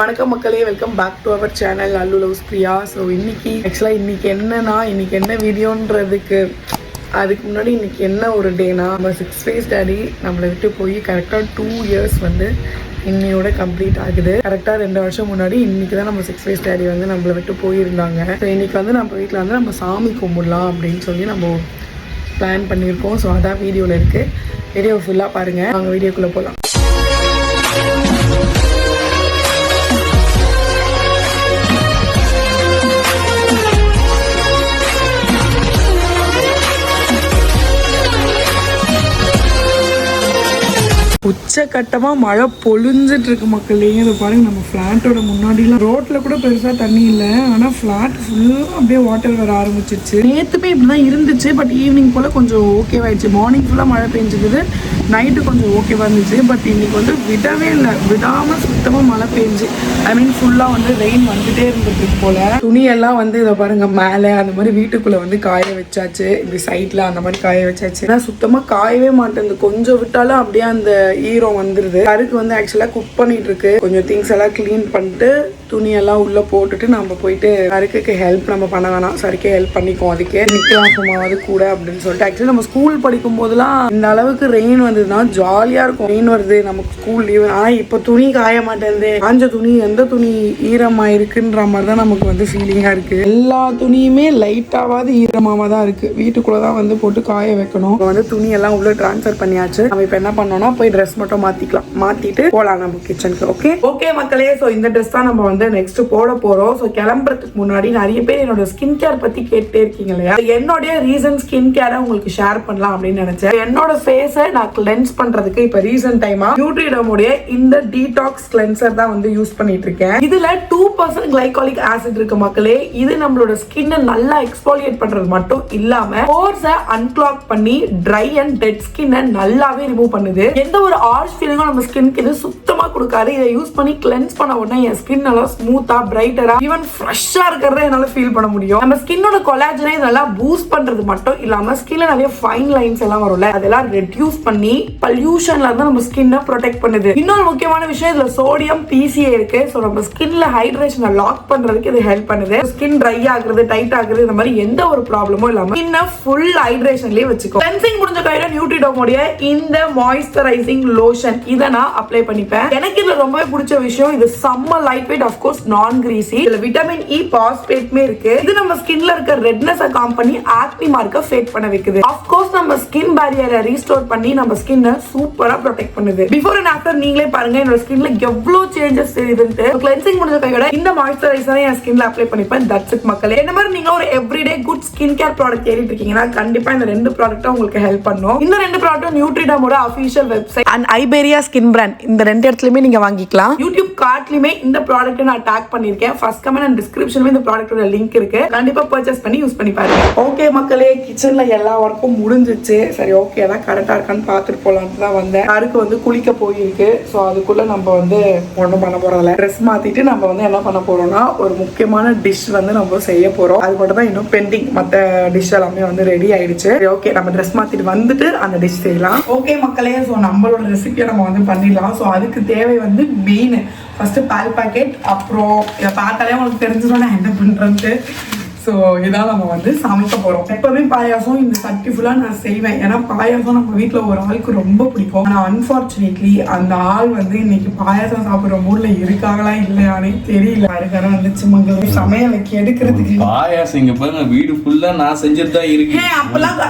வணக்கம் மக்களே, welcome back to our channel Allu loves Priya. So இன்னைக்கு இன்னைக்கு என்ன வீடியோன்றதுக்கு அதுக்கு முன்னாடி இன்னைக்கு என்ன ஒரு டேனா, நம்ம 6 days டேடி நம்மளை விட்டு போய் கரெக்டாக 2 years வந்து இன்னையோட கம்ப்ளீட் ஆகுது. கரெக்டாக 2 வருஷம் முன்னாடி இன்னைக்கு தான் நம்ம 6 days டேடி வந்து நம்மளை விட்டு போயிருந்தாங்க. ஸோ இன்னைக்கு வந்து நம்ம வீட்டில் வந்து நம்ம சாமி கும்பிடலாம் அப்படின்னு சொல்லி நம்ம பிளான் பண்ணியிருக்கோம். ஸோ அதான் வீடியோவில் இருக்குது. வீடியோ ஃபுல்லாக பாருங்கள். நாங்கள் வீடியோக்குள்ளே போகலாம். உச்சக்கட்டமாக மழை பொழிஞ்சிட்டு இருக்கு மக்களே. அதை பாருங்க, நம்ம ஃப்ளாட்டோட முன்னாடிலாம் ரோட்டில் கூட பெருசாக தண்ணி இல்லை, ஆனால் ஃப்ளாட் ஃபுல்லாக அப்படியே வாட்டர் வர ஆரம்பிச்சிருச்சு. நேற்றுமே இப்படி தான் இருந்துச்சு, பட் ஈவினிங் போல் கொஞ்சம் ஓகேவாயிடுச்சு. மார்னிங் ஃபுல்லாக மழை பெஞ்சிக்குது, நைட்டு கொஞ்சம் ஓகேவாக இருந்துச்சு. பட் இன்னைக்கு வந்து விடவே இல்லை, விடாமல் சுத்தமாக மழை பெஞ்சு ஃபுல்லாக வந்து ரெயின் வந்துகிட்டே இருந்துட்டு போல். துணியெல்லாம் வந்து இதை பாருங்க மேலே அந்த மாதிரி வீட்டுக்குள்ளே வந்து காய வச்சாச்சு. இப்படி சைடில் அந்த மாதிரி காய வச்சாச்சு. ஏன்னா சுத்தமாக காயவே மாட்டேங்குது. கொஞ்சம் விட்டாலும் அப்படியே அந்த ஈரம் வந்துருது. கருக்கு வந்து ஆக்சுவலாக குக் பண்ணிட்டு இருக்கு. கொஞ்சம் திங்ஸ் எல்லாம் கிளீன் பண்ணிட்டு துணியெல்லாம் உள்ள போட்டுட்டு நம்ம போயிட்டு சருக்குக்கு ஹெல்ப் நம்ம பண்ண வேணாம், சருக்கே ஹெல்ப் பண்ணிக்குவோம். அதுக்கே நிற்கலாம் சும்மாவது கூட அப்படின்னு சொல்லிட்டு. ஆக்சுவலி நம்ம ஸ்கூல் படிக்கும் போதெல்லாம் இந்த அளவுக்கு ரெயின் வந்ததுன்னா ஜாலியா இருக்கும். ரெயின் வருது, நமக்கு ஸ்கூல் லீவ். ஆனா இப்ப துணி காய மாட்டேங்குது. காஞ்ச துணி எந்த துணி ஈரமா இருக்குன்ற மாதிரி தான் நமக்கு வந்து ஃபீலிங்கா இருக்கு. எல்லா துணியுமே லைட்டாவது ஈரமாவா தான் இருக்கு. வீட்டுக்குள்ளதான் வந்து போட்டு காய வைக்கணும். வந்து துணி எல்லாம் உள்ள டிரான்ஸ்ஃபர் பண்ணியாச்சு. நம்ம இப்ப என்ன பண்ணோம்னா போய் ட்ரெஸ் மட்டும் மாத்திக்கலாம். மாத்திட்டு போலாம் நம்ம கிச்சனுக்கு. ஓகே மக்களே, சோ இந்த ட்ரெஸ் தான் நம்ம வந்து நெக்ஸ்ட் போட போறோம். சோ கிளம்புறதுக்கு முன்னாடி நிறைய பேர் என்னோட ஸ்கின் கேர் பத்தி கேட்டே இருக்கீங்க இல்லையா? என்னோட ரீசன் ஸ்கின் கேரை உங்களுக்கு ஷேர் பண்ணலாம் அப்படின்னு நினைச்சேன். என்னோட ஃபேஸை நான் கிளென்ஸ் பண்றதுக்கு இப்ப ரீசன்ட் டைமா நியூட்ரிடமோட இந்த டீடாக்ஸ் கிளென்சர் தான் வந்து யூஸ் பண்ணிட்டு இருக்கேன். இதுல 2% கிளைகாலிக் ஆசிட் இருக்கு மக்களே. இது நம்மளோட ஸ்கின்னை நல்லா எக்ஸ்பாலியேட் பண்றது மட்டும் இல்லாம போர்ஸை அன்கிளாக் பண்ணி ட்ரை அண்ட் டெட் ஸ்கின்னை நல்லாவே ரிமூவ் பண்ணுது. எந்த ஒரு ஆர்ஷ் ஃபீலிங்கும் நம்ம ஸ்கின்க்கு இது சுத்தமா கொடுக்காது. இதை யூஸ் பண்ணி கிளென்ஸ் பண்ண உடனே என் ஸ்கின் நல்லா ஸ்மூத்தா பிரைட்டரா ஈவன் ஃப்ரெஷ்ஷா இருக்கிறத என்னால ஃபீல் பண்ண முடியும். நம்ம ஸ்கின்னோட கொலாஜனை நல்லா பூஸ்ட் பண்றது மட்டும் இல்லாம ஸ்கின்ல நிறைய ஃபைன் லைன்ஸ் எல்லாம் வரும்ல, அதெல்லாம் ரெடியூஸ் பண்ணி பொல்யூஷன்ல இருந்து நம்ம ஸ்கின்னை ப்ரொடெக்ட் பண்ணுது. இன்னொரு முக்கியமான விஷயம், இதுல சோடியம் PCA இருக்கு. சோ நம்ம ஸ்கின்ல ஹைட்ரேஷனை லாக் பண்றதுக்கு இது ஹெல்ப் பண்ணுது. ஸ்கின் ட்ரை ஆகுறது, டைட் ஆகுறது, இந்த மாதிரி எந்த ஒரு ப்ராப்ளமும் இல்லாம ஸ்கின்னை ஃபுல் ஹைட்ரேஷன்லயே வச்சுக்கோ. கிளென்சிங் முடிஞ்ச கையில நியூட்ரிடோமோட இந்த மாய்ஸ்சரைசிங் லோஷன் இதை நான் அப்ளை பண்ணிப்பேன். எனக்கு இதுல ரொம்பவே பிடிச்ச விஷயம், இது செம்ம லைட் வெயிட், ஆஃப் கோர்ஸ் நான் கிரீசி. இதுல விட்டமின் E பாஸ்பேட்மே இருக்கு. இது நம்ம ஸ்கின்ல இருக்க ரெட்னஸ் காம் பண்ணி ஆக்னி மார்க்க ஃபேட் பண்ண வைக்குது. ஆஃப் கோர்ஸ் நம்ம ஸ்கின் பேரியரை ரீஸ்டோர் பண்ணி நம்ம ஸ்கின்னை சூப்பரா ப்ரொடெக்ட் பண்ணுது. பிஃபோர் அண்ட் ஆஃப்டர் நீங்களே பாருங்க என்னோட ஸ்கின்ல எவ்வளவு சேஞ்சஸ் தெரியுதுன்னு. கிளென்சிங் முடிஞ்ச கையோட இந்த மாய்ஸ்சரைசரை என் ஸ்கின்ல அப்ளை பண்ணிப்பேன். தட்ஸ் இட் மக்களே. என்ன மாதிரி நீங்க ஒரு everyday good skin care product தேடிட்டு இருக்கீங்கன்னா கண்டிப்பா இந்த 2 ப்ராடக்ட்டும் உங்களுக்கு ஹெல்ப் பண்ணும். இந்த 2 ப்ராடக்ட்டும் நியூட்ரிடமோட அபிஷியல் வெப்சைட் அண்ட் ஐபேரியா ஸ்கின் பிராண்ட் இந்த 2 இடத்துலயுமே நீங்க வாங்கிக்கலாம். யூடியூப் கார்ட்லயுமே இந்த ப்ராடக்ட் நான் டாக் பண்ணிருக்கேன். ஃபர்ஸ்ட் கமெண்ட் அண்ட் டிஸ்கிரிப்ஷன்ல இந்த ப்ராடக்ட்டோட லிங்க் இருக்கு. கண்டிப்பா பர்ச்சேஸ் பண்ணி யூஸ் பண்ணி பாருங்க. ஓகே மக்களே, கிச்சன்ல எல்லா ஒர்க்கும் முடிஞ்சிச்சு. சரி, ஓகே எல்லாம் கரெக்டா இருக்கான்னு பார்த்துட்டு போலான்னு தான் வந்தேன். யாருக்கு வந்து குளிக்க போயிருக்கு. ஸோ அதுக்குள்ள நம்ம வந்து ஒன்றும் பண்ண போறதில்ல. ட்ரெஸ் மாத்திட்டு நம்ம வந்து என்ன பண்ண போறோம்னா ஒரு முக்கியமான டிஷ் வந்து நம்ம செய்ய போறோம். அது மட்டும் தான் இன்னும் பெண்டிங். மற்ற டிஷ் எல்லாமே வந்து ரெடி ஆயிடுச்சு. ஓகே, நம்ம ட்ரெஸ் மாத்திட்டு வந்துட்டு அந்த டிஷ் செய்யலாம். ஓகே மக்களே, ஸோ நம்மளோட ரெசிபியை நம்ம வந்து பண்ணிடலாம். ஸோ அதுக்கு தேவை வந்து மெயின் ஃபர்ஸ்ட் பால் பாக்கெட். அப்புறம் இதை பார்த்தாலே உங்களுக்கு தெரிஞ்சிடும் நான் என்ன பண்றேன்ட்டு. ஸோ இதான் நம்ம வந்து சமைக்க போகிறோம். எப்பவுமே பாயாசம் இந்த சட்டி ஃபுல்லாக நான் செய்வேன். ஏன்னா பாயாசம் நம்ம வீட்டில் ஒரு ஆளுக்கு ரொம்ப பிடிக்கும். ஆனால் அன்ஃபார்ச்சுனேட்லி அந்த ஆள் வந்து இன்னைக்கு பாயாசம் சாப்பிட்ற மூட்ல இருக்காங்களா இல்லையானே தெரியல. அதுக்காக வந்துச்சு மங்களம் சமையலுக்கு எடுக்கிறதுக்கு பாயாசம் இங்க பாருங்க, வீடு ஃபுல்லா நான் செஞ்சுட்டு தான் இருக்கேன். அப்பெல்லாம்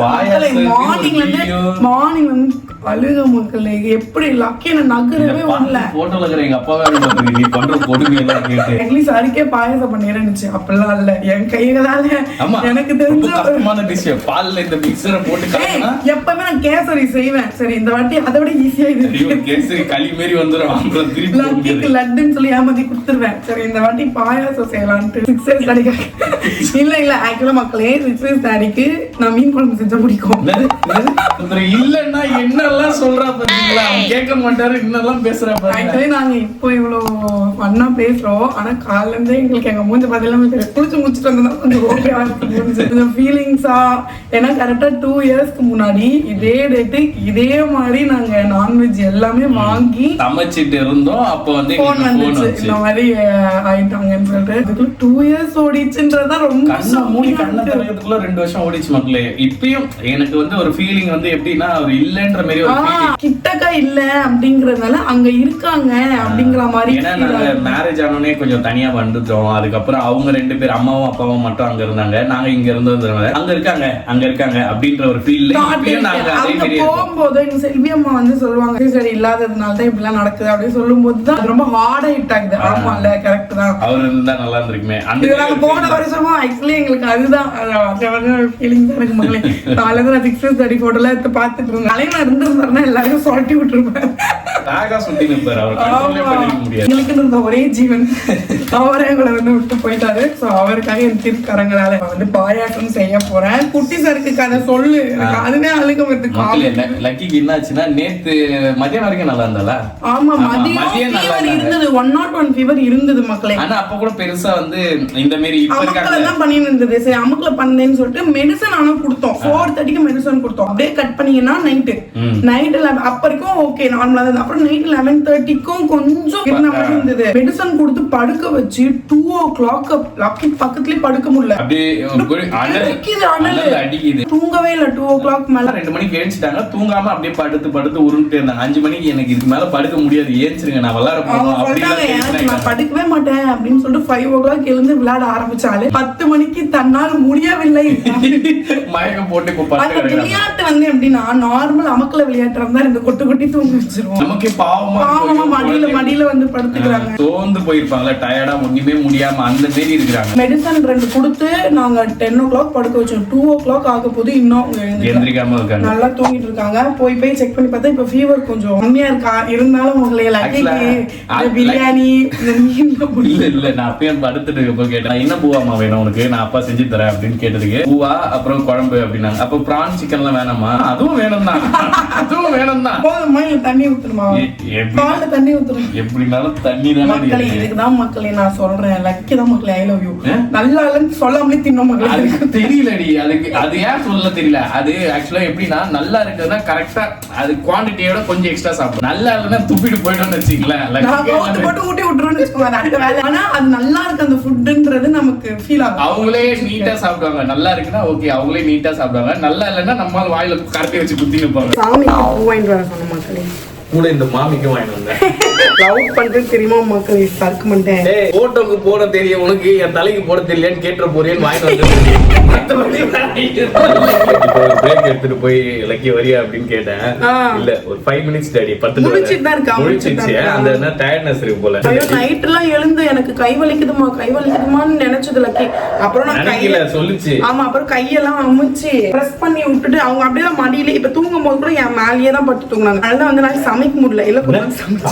மார்னிங் வந்து அழுக மக்களே எப்படி லக்கிய நகரவே வரல. போட்டோல இருக்கிற எங்க அப்பாவே நீ பண்ற கொடுமை எல்லாம் கேட்டு அட்லீஸ்ட் அரிக்கே பாயாசம் பண்ணிடுச்சு. அப்பெல்லாம் இல்ல, என் கையில எனக்கு தெரிஞ்ச கஷ்டமான டிஷ். பால்ல இந்த மிக்ஸரை போட்டு கலக்கினா எப்பவுமே நான் கேசரி செய்வேன். சரி, இந்த வாட்டி அதை விட ஈஸியா இது கேசரி களி மாதிரி வந்துரும். லக்கிக்கு லட்டுன்னு சொல்லி ஏமாத்தி கொடுத்துருவேன். சரி, இந்த வாட்டி பாயாசம் செய்யலான்ட்டு 6 days டாடிக்கு இல்ல ஆக்சுவலா மக்களே 6 days டாடிக்கு நான் மீன் குழம்பு செஞ்சா பிடிக்கும். இல்லன்னா என்னெல்லாம் சொல்றா பாருங்க. பாத்தீங்களா? அவன் கேட்க மாட்டாரு, இன்னெல்லாம் பேசுறா பாருங்க. ஆக்சுவலி நாங்க இப்போ இவ்வளவு ஃபன்னா பேசுறோம். ஆனா காலைல இருந்தே எங்களுக்கு எங்க மூஞ்சி பதிலாம குளிச்சு முடிச்சுட்டு வந்தா கொஞ்சம் ஓகேவா இருக்கு ஃபீலிங்ஸா. ஏன்னா கரெக்டா 2 இயர்ஸ்க்கு முன்னாடி இதே டேட்டு இதே மாதிரி நாங்க நான்வெஜ் எல்லாமே வாங்கி சமைச்சிட்டு இருந்தோம். அப்ப வந்து போன் வந்துச்சு இந்த மாதிரி ஆயிட்டாங்கன்னு சொல்லிட்டு 2 இயர்ஸ் ஓடிச்சுன்றதுதான் ரொம்ப கண்ணை மூடி கண்ணை திறக்கிறதுக்குள்ள 2 வருஷம் ஓடிச்சு மக்களே. இப்பயும் எனக்கு வந்து ஒரு ஃபீலிங் வந்து எப்படின்னா அவர் இல்லன்ற மாதிரி ஒரு ஃபீலிங். கிட்டக்கா இல்ல அப்படிங்கறதுனால அங்க இருக்காங்க அப்படிங்கிற மாதிரி. ஏன்னா நாங்க மேரேஜ் ஆனோடனே கொஞ்சம் தனியா வந்துட்டோம். அதுக்கப்புறம் அவங்க 2 பேர் அம்மாவும் அப்பாவும் மட்டும் அங்க இருந்தாங்க. நாங்க இங்க இருந்ததுனால அங்க இருக்காங்க அப்படின்ற ஒரு ஃபீல். நாங்க அதே மாதிரி போகும்போது எங்க செல்வி அம்மா வந்து சொல்லுவாங்க சரி இல்லாததுனால தான் இப்படி எல்லாம் நடக்குது அப்படின்னு சொல்லும் போதுதான் ரொம்ப ஹார்டா ஹிட் ஆகுது. ஆமா இல்ல கரெக்ட் தான். அவர் இருந்தா நல்லா இருந்திருக்குமே. அந்த போன வருஷமா ஆக்சுவலி எங்களுக்கு அதுதான் ஃபீலிங் தான் எனக்கு மக்களே. காலையில நான் 6 ஸ்டடி போட்டோல எடுத்து பாத்துட்டு இருந்தேன். தலைவன் இருந்திருந்தாருன்னா எல்லாரும் சொல்லி விட்டுருப்பேன். எங்களுக்கு இருந்த ஒரே ஜீவன் அவரே எங்களை வந்து விட்டு போயிட்டாரு. சோ அவருக்காக என் திருக்கரங்களால வந்து பாயாசம் செய்ய போறேன். குட்டி சருக்கு கதை சொல்லு. அதுவே அழுக வருது. லக்கிக்கு என்னாச்சுன்னா நேத்து மதியம் வரைக்கும் நல்லா இருந்தால. ஆமா மதியம் இருந்தது 101 ஃபீவர் இருந்தது மக்களே. ஆனா அப்ப கூட பெருசா வந்து இந்த மாதிரி இப்ப இருக்காங்க தான் பண்ணி இருந்தது. சரி அமுக்குல பண்ணேன்னு சொல்லிட்டு மெடிசன் ஆனா கொடுத்தோம். 4:30க்கு மெடிசன் கொடுத்தோம். அப்படியே கட் பண்ணீங்கன்னா நைட் அப்ப வரைக்கும் ஓகே நார்மலா இருந்தது. அப்புறம் நைட் 11:30க்கும் கொஞ்சம் இருந்த மாதிரி இருந்தது. மெடிசன் கொடுத்து படுக்க வச்சு 2 o'clock லக்கி பக்கத்துலயே படுக்க முடியல. அப்படியே அடிக்குது. தூங்கவே இல்ல. 2 o'clock மேல 2 மணிக்கு எழுந்துட்டாங்க. தூங்காம அப்படியே படுத்து உருண்டுட்டே இருந்தாங்க. 5 மணிக்கு எனக்கு இதுக்கு மேல படுக்க முடியாது, ஏஞ்சிருங்க நான் விளையாட போறோம் அப்படின்னு. நான் படுக்கவே மாட்டேன் அப்படின்னு சொல்லிட்டு 5 o'clock எழுந்து விளையாட ஆரம்பிச்சாலே 10 மணிக்கு தன்னால் முடியவில்லை. மயக்கம் போட்டு விளையாட்டு வந்து எப்படின்னா நார்மல் அமக்கல விளையாட்டு இருந்தா இந்த கொட்டு கொட்டி தூங்க வச்சிருவோம். நமக்கு பாவமா மடியில வந்து படுத்துக்கிறாங்க. தோந்து போயிருப்பாங்க டயர்டா ஒண்ணுமே முடியாம அந்த மாதிரி இருக்கிறாங்க. மெடிசன் 2 கொடுத்து நாங்க 10 o'clock படுக்க வச்சோம். 2 o'clock ஆக போது இன்னும் எந்திரிக்காம இருக்காங்க. நல்லா தூங்கிட்டு இருக்காங்க. போய் செக் பண்ணி பார்த்தா இப்ப ஃபீவர் கொஞ்சம் கம்மியா இருக்கா. இருந்தாலும் உங்களுக்கு பிரியாணி இல்ல நான் அப்பயும் படுத்துட்டு இருக்கப்போ கேட்டேன் என்ன பூவாமா வேணும் உனக்கு, நான் அப்பா செஞ்சு தரேன் அப்படின்னு கேட்டதுக்கு பூவா அப்புறம் குழம்பு அப்படின்னாங்க. அப்ப பிரான் சிக்கன் எல்லாம் வேணாமா? அதுவும் வேணும் தான். அதுவும் வேணும் தான். போதுமா இல்ல தண்ணி ஊத்துமா? பால்ல தண்ணி ஊத்துறோம். எப்படினாலும் தண்ணி தானே. மக்களே இதுக்குதான் மக்களே நான் சொல்றேன். லக்கி தான் மக்களே ஐ லவ் யூ. நல்லா இல்லன்னு சொல்லாமலே தின்னோம் மக்களே. அதுக்கு தெரியலடி. அது ஏன் சொல்ல தெரியல. அது ஆக்சுவலா எப்படின்னா நல்லா இருக்குதுன்னா கரெக்டா அது குவான்டிட்டியோட கொஞ்சம் எக்ஸ்ட்ரா சாப்பிடும். நல்லா இல்லைன்னா துப்பிட்டு போயிட்டோம்னு வச்சுக்கலாம். போட்டு ஊட்டி விட்டுருன்னு வச்சுக்கோங்க. ஆனா அது நல்லா இருக்கு அந்த ஃபுட்ன்றது நமக்கு ஃபீல் ஆகும். அவங்களே நீட்டா சாப்பிடுவாங்க. நல்லா இருக்குன்னா ஓகே அவங்களே நீட்டா சாப்பிடுவாங்க. நல்லா இல்லைன்னா நம்ம வாயில கரெக்டா வச்சு குத்தி நிற்பாங்க. சாமிக்கு பூ வாங்கிட்டு வர சொன்ன மக்களே. கூட இந்த மாமிக்கு வாங்கிட்டு வந்தேன். லவ் பண்றது தெரியுமா மக்களே? சர்க்கு மாட்டேன். போட்டோக்கு போட தெரியும் உனக்கு, என் தலைக்கு போட தெரியலன்னு கேட்டுற போறேன்னு வாங்கிட்டு வந்து பிரேக் எடுத்துட்டு போய் லக்கி வரியா அப்படின்னு கேட்டேன். இல்ல ஒரு 5 minutes டாடி 10 முடிச்சிச்சு. அந்த டயர்ட்னஸ் இருக்கு போல. ஐயோ நைட் எல்லாம் எழுந்து எனக்கு கை வலிக்குதுமான்னு நினைச்சது லக்கி. அப்புறம் நான் கையில சொல்லுச்சு. ஆமா அப்புறம் கையெல்லாம் அமுச்சு பிரஸ் பண்ணி விட்டுட்டு அவங்க அப்படியே மடியில இப்ப தூங்கும் போது கூட என் மேலேயே தான் பட்டு தூங்குனாங்க. அதனால வந்து நான் சமைக்க முடியல. இல்ல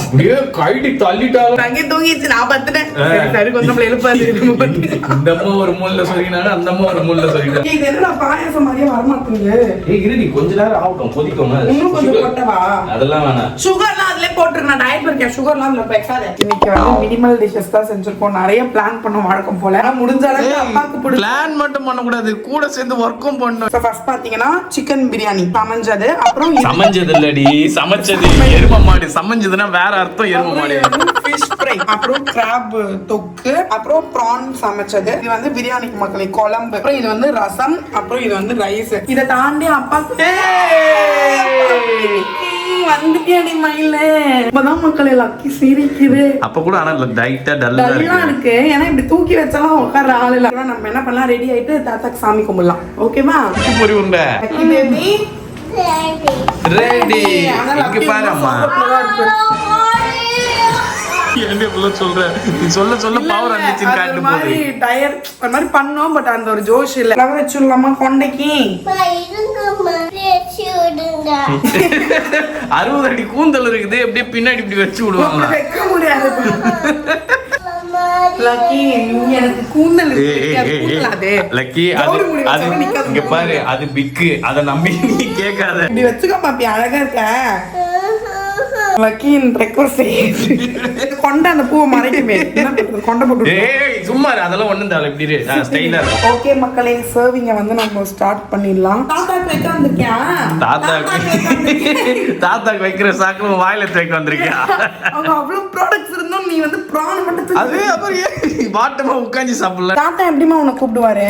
அப்படியே கைடி தள்ளிட்டாலும் தங்கி தூங்கிச்சு. நான் பத்துட்டேன். சரி கொஞ்சம் எழுப்பாது. இந்த அம்மா ஒரு மூலைல சொல்லினாங்க, அந்த அம்மா ஒரு மூலைல சொல்லிட்டாங்க. இது என்னடா பாயாசம் மாதிரியே வரமாட்டேங்குது. ஏய் இருடி கொஞ்ச நேரம் ஆகட்டும் கொதிக்கும். இன்னும் கொஞ்சம் போட்டவா? அதெல்லாம் வேணாம். சுகர்லாம் அதுலயே போட்டுருக்கு. நான் டயட் இருக்கேன். சுகர்லாம் அதுல வைக்காத. இன்னைக்கு வந்து மினிமல் டிஷஸ் தான் செஞ்சிருக்கோம். நிறைய பிளான் பண்ண வழக்கம் போல. ஆனா முடிஞ்ச அளவுக்கு அப்பாக்கு பிடிச்ச பிளான் மட்டும் பண்ண கூடாது, கூட சேர்ந்து வர்க்கும் பண்ணணும். ஃபர்ஸ்ட் பாத்தீங்கன்னா சிக்கன் பிரியாணி சமைஞ்சது. அப்புறம் சமைஞ்சது இல்லடி சமைச்சது. எரும மாடு சமைஞ்சதுன்னா வேற அர்த்தம். எரும மாடு. ஃபிஷ் ஃப்ரை, அப்புறம் கிராப் தொக்கு, அப்புறம் பிரான் சமைச்சது. இது வந்து பிரியாணிக்கு மக்களே குழம்பு. அப்புறம் இது வந்து ரசம், அப்புறம் இது வந்து ரைஸ். இத தாண்டி அப்பாக்கு வந்துட்டேடி மயில. இப்பதான் மக்களே லக்கி சிரிக்குது. அப்ப கூட ஆனா டைட்டா டல்லா இருக்கு. ஏன்னா இப்படி தூக்கி வச்சாலும் உட்கார ஆள் இல்ல. நம்ம என்ன பண்ணலாம், ரெடி ஆயிட்டு தாத்தாக்கு சாமி கும்பிடலாம். ஓகேவா? பொரி உண்டை பேபி ரெடி. இங்க பாரு அம்மா. சொல்ல பவர் வந்துச்சுன்னு காட்டு போகுது. டயர் ஒரு மாதிரி பண்ணோம். பட் அந்த ஒரு ஜோஷ் இல்ல. ஃப்ளவர் வச்சுடலாமா கொண்டைக்கு? 60 அடி கூந்தல் இருக்குது. அப்படியே பின்னாடி இப்படி வச்சு விடுவாங்க. வைக்க முடியாது லக்கி. எனக்கு கூந்தல் லக்கி அது இங்க பாரு அது பிக்கு. அத நம்பி நீ கேட்காத. இப்படி வச்சுக்க பாப்பி. அழகா இருக்க. லக்கின் ரெக்வஸ்ட் கொண்ட அந்த பூவை மறைக்குமே என்ன பண்றது கொண்ட போட்டு ஏய் சும்மா இரு, அதெல்லாம் ஒண்ணும் தேவை இப்படி இரு. நான் ஸ்டைலா இரு. ஓகே மக்களே சர்விங்க வந்து நம்ம ஸ்டார்ட் பண்ணிடலாம். தாத்தாக்கு வைக்க வந்திருக்கியா? தாத்தாக்கு வைக்கிற சாக்கு வாயில தேய்க்க வந்திருக்கியா? அவங்க அவ்வளவு ப்ராடக்ட்ஸ் இருந்தும் நீ வந்து பிரான் மட்டும் அது அப்புறம் வாட்டமா உட்கார்ந்து சாப்பிடல. தாத்தா எப்படிமா உன்னை கூப்பிடுவாரு?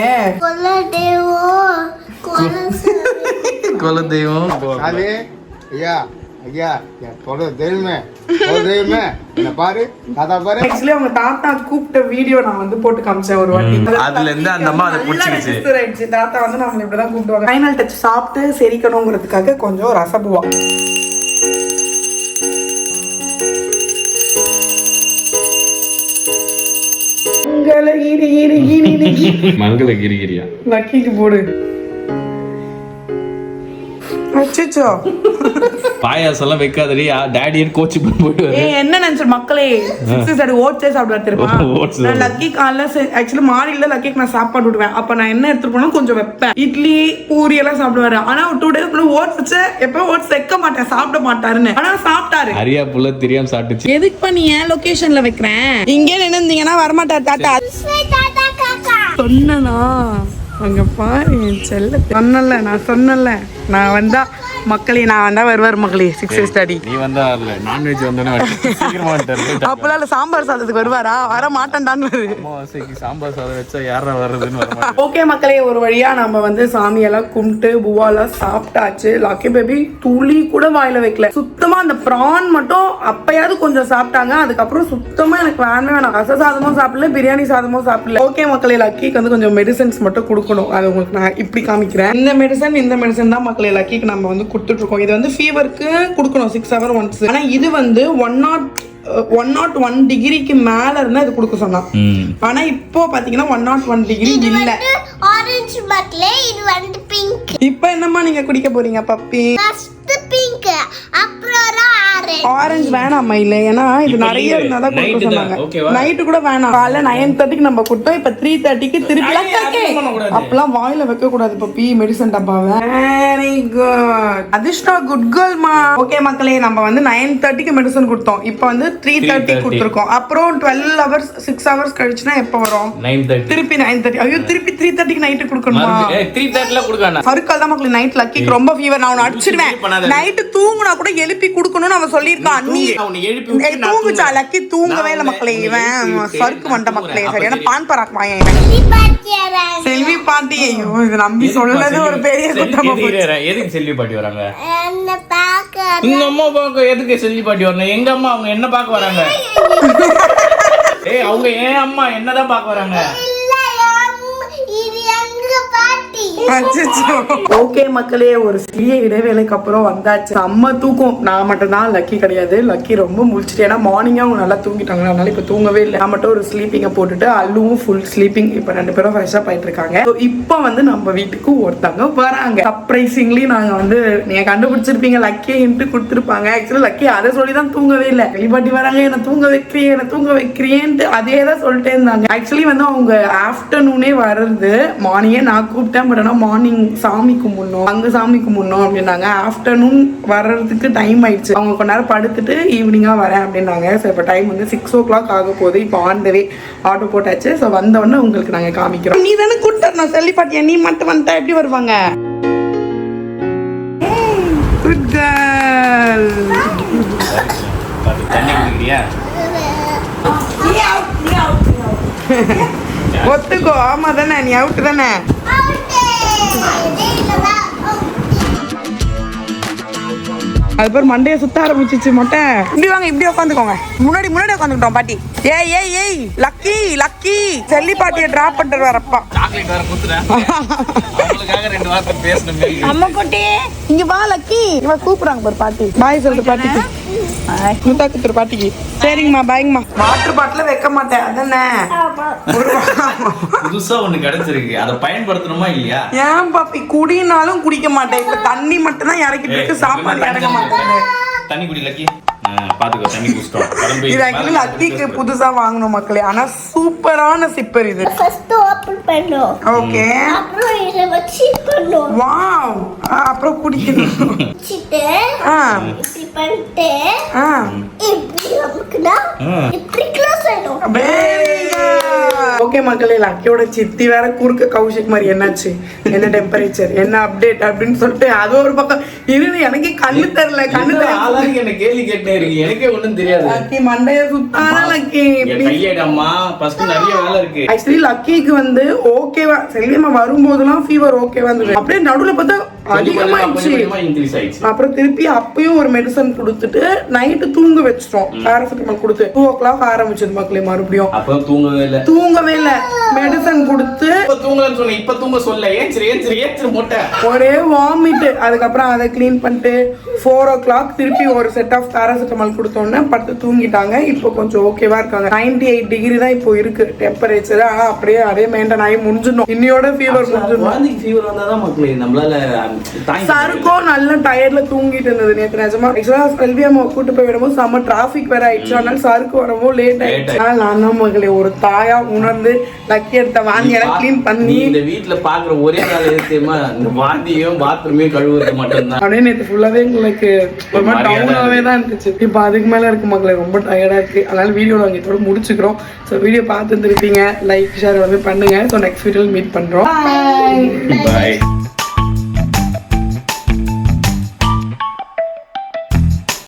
குல தெய்வம். சாமி ஐயா ஐயா சொல்ற தெய்வமே என்ன பாரு தாத்தா பாரு. ஆக்சுவலி அவங்க தாத்தா கூப்பிட்ட வீடியோ நான் வந்து போட்டு காமிச்சேன் ஒரு வாட்டி. அதுல இருந்து அந்த அம்மா அதை புடிச்சிருச்சு. தாத்தா வந்து நம்மள இப்படிதான் கூப்பிடுவாங்க. ஃபைனல் டச் சாப்பிட்டு செரிக்கணுங்கிறதுக்காக கொஞ்சம் ரசபுவா. மங்கள கிரிகிரியா லக்கிக்கு போடு. அச்சச்சோ பாயாசம் எல்லாம் வைக்காதடி, டாடியன் கோச்சு போயிட்டு என்ன நினைச்சு மக்களே ஓட்ஸே சாப்பிடுவாரு தெரியுமா? நான் லக்கி காலைல ஆக்சுவலி மாடியில லக்கிக்கு நான் சாப்பாடு விடுவேன். அப்ப நான் என்ன எடுத்துட்டு போனா கொஞ்சம் வைப்பேன். இட்லி பூரி எல்லாம் சாப்பிடுவாரு. ஆனா 2 days ஓட்ஸ் வச்சு எப்ப ஓட்ஸ் வைக்க மாட்டேன், சாப்பிட மாட்டாருன்னு. ஆனா சாப்பிட்டாரு. அரியா புள்ள தெரியாம சாப்பிட்டுச்சு. எதுக்கு பண்ணி ஏன் லொகேஷன்ல வைக்கிறேன்? இங்கே நின்னுந்தீங்கன்னா வரமாட்டார் தாத்தா. சொன்னா அங்க பாரு செல்ல சொன்னல, நான் சொன்னல நான் வந்தா மக்களே நான் வந்தா வருவார் மக்களே 6 days ஸ்டடி. நீ வந்தா இல்ல நான்வெஜ் வந்தனே சீக்கிரமா வந்துட்டாரு. அப்பலாம் இல்ல சாம்பார் சாதத்துக்கு வருவாரா? வர மாட்டேன்டான்னு. அமாவாசைக்கு சாம்பார் சாதம் வச்சா யாரா வர்றதுன்னு வர மாட்டேன். ஓகே மக்களே ஒரு வழியா நம்ம வந்து சாமியெல்லாம் கும்பிட்டு பூவாலாம் சாப்பிட்டாச்சு. லக்கி பேபி துளி கூட வாயில வைக்கல. சுத்தமா அந்த பிரான் மட்டும் அப்பயாவது கொஞ்சம் சாப்பிட்டாங்க. அதுக்கப்புறம் சுத்தமா எனக்கு வேணாம். ரச சாதமும் சாப்பிடல, பிரியாணி சாதமும் சாப்பிடல. ஓகே மக்களே லக்கிக்கு வந்து கொஞ்சம் மெடிசன்ஸ் மட்டும் கொடுக்கணும். அது உங்களுக்கு நான் இப்படி காமிக்கிறேன். இந்த மெடிசன் தான் மக்களே லக்கிக்கு நம்ம வந்து கொடுத்துட்டு இருக்கோம். இது வந்து ஃபீவருக்கு கொடுக்கணும் 6 hours once. ஆனா இது வந்து 101 டிகிரிக்கு மேல இருந்தா இது கொடுக்க சொன்னா. ஆனா இப்போ பாத்தீங்கன்னா 101 டிகிரி இல்ல. ஆரஞ்சு மக்களே இது வந்து பிங்க். இப்போ என்னம்மா நீங்க குடிக்க போறீங்க பப்பி? ஃபர்ஸ்ட் பிங்க் அப்புறம் ஆரஞ்சு வேணாமா? இல்ல ஏன்னா இது நிறைய இருந்தாதான் கொடுக்க சொன்னாங்க. நைட்டு கூட வேணாம். காலைல 9:30க்கு நம்ம கொடுத்தோம். இப்ப 3:30க்கு திருப்பி அப்பெல்லாம் வாயில வைக்க கூடாது பப்பி மெடிசன் டப்பாவை. வெரி குட் அதிஷ்டா, குட் கேர்ள்மா. ஓகே மக்களே நம்ம வந்து 9:30க்கு மெடிசன் கொடுத்தோம். இப்போ வந்து 3:30 கொடுத்துருக்கோம். அப்புறம் 12 hours 6 hours கழிச்சுனா எப்ப வரும்? 9:30 திருப்பி 9:30. ஐயோ திருப்பி 3:30க்கு நைட்டு கொடுக்கணுமா? 3:30ல கொடுக்கணும். ஃபருக்கால் தான் மக்களே நைட் லக்கிக்கு ரொம்ப ஃபீவர். நான் அவனை அடிச்சிடுவேன். நைட்டு தூங்குனா கூட எழுப்பி கொடுக்கணும்னு அவன் சொல்லியிருக்கான். நீ தூங்குச்சா? லக்கி தூங்கவே இல்லை மக்களே. இவன் சருக்கு வந்த மக்களே சரியான பான் பராக் வாயன். செல்வி பாட்டி ஐயோ இது நம்பி சொல்லது ஒரு பெரிய குற்றமா போச்சு. எதுக்கு செல்வி பாட்டி வராங்க? என்ன பாக்க உங்க அம்மா பாக்க எதுக்கு செல்வி பாட்டி வரணும்? எங்க அம்மா அவங்க என்ன பாக்க வராங்க? ஏய் அவங்க ஏன் அம்மா என்னதான் பாக்க வராங்க? ஓகே மக்களே ஒரு சிறிய இடைவேளைக்கு அப்புறம் வந்தாச்சு. செம்ம தூக்கம். நான் மட்டும் தான், லக்கி கிடையாது. லக்கி ரொம்ப முழிச்சிட்டு ஏன்னா மார்னிங்கா அவங்க நல்லா தூங்கிட்டாங்க. அதனால இப்ப தூங்கவே இல்லை. நான் மட்டும் ஒரு ஸ்லீப்பிங்கை போட்டுட்டு அல்லுவும் ஃபுல் ஸ்லீப்பிங். இப்ப 2 பேரும் ஃப்ரெஷ்ஷா போயிட்டு இருக்காங்க. இப்போ வந்து நம்ம வீட்டுக்கு ஒருத்தவங்க வராங்க. சர்ப்ரைசிங்லி நாங்க வந்து நீங்க கண்டுபிடிச்சிருப்பீங்க லக்கியை ஹிண்ட் கொடுத்துருப்பாங்க. ஆக்சுவலி லக்கி அதை சொல்லிதான் தூங்கவே இல்லை. வெளிப்பாட்டி வராங்க, என்ன தூங்க வைக்கிறியேன்ட்டு அதே தான் சொல்லிட்டே இருந்தாங்க. ஆக்சுவலி வந்து அவங்க ஆஃப்டர்நூனே வர்றது. மார்னிங்கே நான் கூப்பிட்டேன். பட் ஆனால் மார்னிங் சாமி கும்பிடணும், அங்கே சாமி கும்பிடணும் அப்படின்னாங்க. ஆஃப்டர்நூன் வர்றதுக்கு டைம் ஆயிடுச்சு. அவங்க கொஞ்ச நேரம் படுத்துட்டு ஈவினிங்காக வரேன் அப்படின்னாங்க. ஸோ இப்போ டைம் வந்து 6 o'clock ஆக போகுது. இப்போ ஆன் த வே ஆட்டோ போட்டாச்சு. ஸோ வந்தவொடனே உங்களுக்கு நாங்கள் காமிக்கிறோம். நீ தானே கூப்பிட்டு நான் சொல்லி பாட்டியா? நீ மட்டும் வந்துட்டா எப்படி வருவாங்க? Good girl. தண்ணி குடிக்கிறியா? ஒத்துக்கோ. ஆமா தானே, நீ அவுட் தானே. அது பேர் மண்டையை சுத்த ஆரம்பிச்சிச்சு மொட்டை. இப்படி வாங்க, இப்படி உட்காந்துக்கோங்க. முன்னாடி உட்காந்துக்கிட்டோம் பாட்டி. ஏய் லக்கி செல்லி பாட்டியை டிராப் பண்ணிட்டு வரப்பா. சாக்லேட் வேற குத்துறேன். அவங்களுக்காக 2 வார்த்தை பேசணுமே. அம்மா குட்டி இங்க வா லக்கி. இவன் கூப்பிடுறாங்க பாரு பாட்டி. பாய் சொல்லிட்டு பாட்டிக்கு. முத்தா குத்துரு பாட்டிக்கு. சரிங்கம்மா பாய்ங்கம்மா. வாட்டர் பாட்டில வைக்க மாட்டேன் அதானே. புதுசா ஒண்ணு கிடைச்சிருக்கு, அதை பயன்படுத்தணுமா இல்லையா? ஏன் பாப்பி குடினாலும் குடிக்க மாட்டேன். இப்ப தண்ணி மட்டும் தான் இறக்கிட்டு இருக்கு, சாப்பாடு இறக்க மாட்டேன். தண்ணி குடி லக்கி. பாத்துக்கோ தண்ணி குடிச்சிட்டோம் குழம்பு இது ஆக்சுவலி லக்கிக்கு புதுசா வாங்கணும் மக்களே, ஆனா சூப்பரான சிப்பர் இது. ஃபர்ஸ்ட் ஓபன் பண்ணோம். ஓகே, அப்புறம் இத வச்சு பண்ணோம். வாவ். அப்புறம் குடிக்கணும். வச்சிட்டு இப்படி பண்ணிட்டு இப்படி நமக்குனா இப்படி க்ளோஸ் ஆயிடும். ஓகே மக்களே, லக்கியோட சித்தி வேற குறுக்க கௌஷிக் மாதிரி என்னாச்சு, என்ன டெம்பரேச்சர், என்ன அப்டேட் அப்படின்னு சொல்லிட்டு அது ஒரு பக்கம் இருந்து எனக்கு கண்ணு தெரியல. ஆளாருக்கு என்ன கேள்வி கேட்டே இருக்கு, எனக்கே ஒண்ணும் தெரியாது. லக்கி மண்டைய சுத்தானா லக்கி கையடம்மா ஃபர்ஸ்ட் நிறைய வேலை இருக்கு. ஆக்சுவலி லக்கிக்கு வந்து ஓகேவா செல்வியம்மா வரும்போதெல்லாம் ஃபீவர் ஓகேவா இருந்தது. அப்படியே நடுவுல பார்த்தா அதிகமாயிடுச்சு. அப்புறம் திருப்பி அப்பயும் ஒரு மெடிசன் கொடுத்துட்டு நைட்டு தூங்க வச்சிட்டோம். பேராசிட்டமால் கொடுத்து 2 o'clock ஆரம்பிச்சது மக்களே. மறுபடியும் அப்ப தூங்கவே இல்ல மெடிசன் கொடுத்து தூங்கலன்னு சொன்னேன். இப்ப தூங்க சொல்ல ஏஞ்சிரு மொட்டை ஒரே வாமிட். அதுக்கப்புறம் அதை கிளீன் பண்ணிட்டு 4 o'clock திருப்பி ஒரு செட் ஆஃப் பேராசிட்டமால் கொடுத்தோன்னே படுத்து தூங்கிட்டாங்க. இப்போ கொஞ்சம் ஓகேவா இருக்காங்க. 98 டிகிரி தான் இப்போ இருக்கு டெம்பரேச்சர். ஆனா அப்படியே அதே மெயின்டைன் ஆகி முடிஞ்சிடும். இன்னையோட ஃபீவர் முடிஞ்சிடும். ஃபீவர் வந்தாதான் மக்களே நம்மளால சருக்கும் நல்ல டயர்ட்ல தூங்கிட்டு இருந்தது நேற்று. நிஜமா ஆக்சுவலா செல்வியம்மா கூட்டு போய் விடும்போது செம்ம டிராபிக் வேற ஆயிடுச்சு. அதனால சருக்கு வரவும் லேட் ஆயிடுச்சு. அதனால நான் தான் மகளே ஒரு தாயா உணர்ந்து லக்கி எடுத்த வாந்தி எல்லாம் கிளீன் பண்ணி இந்த வீட்டுல பாக்குற ஒரே நாள் எதுமா இந்த வாந்தியும் பாத்ரூமையும் கழுவுறது மட்டும்தான். அப்படியே நேற்று ஃபுல்லாவே உங்களுக்கு ஒரு மாதிரி டவுனாவே தான் இருந்துச்சு. இப்போ அதுக்கு மேல இருக்கு மக்களே, ரொம்ப டயர்டா இருக்கு. அதனால வீடியோ நாங்கள் இதோட முடிச்சுக்கிறோம். ஸோ வீடியோ பார்த்துருப்பீங்க, லைக் ஷேர் எல்லாமே பண்ணுங்க. ஸோ நெக்ஸ்ட் வீடியோவில் மீட் பண்றோம். Bye.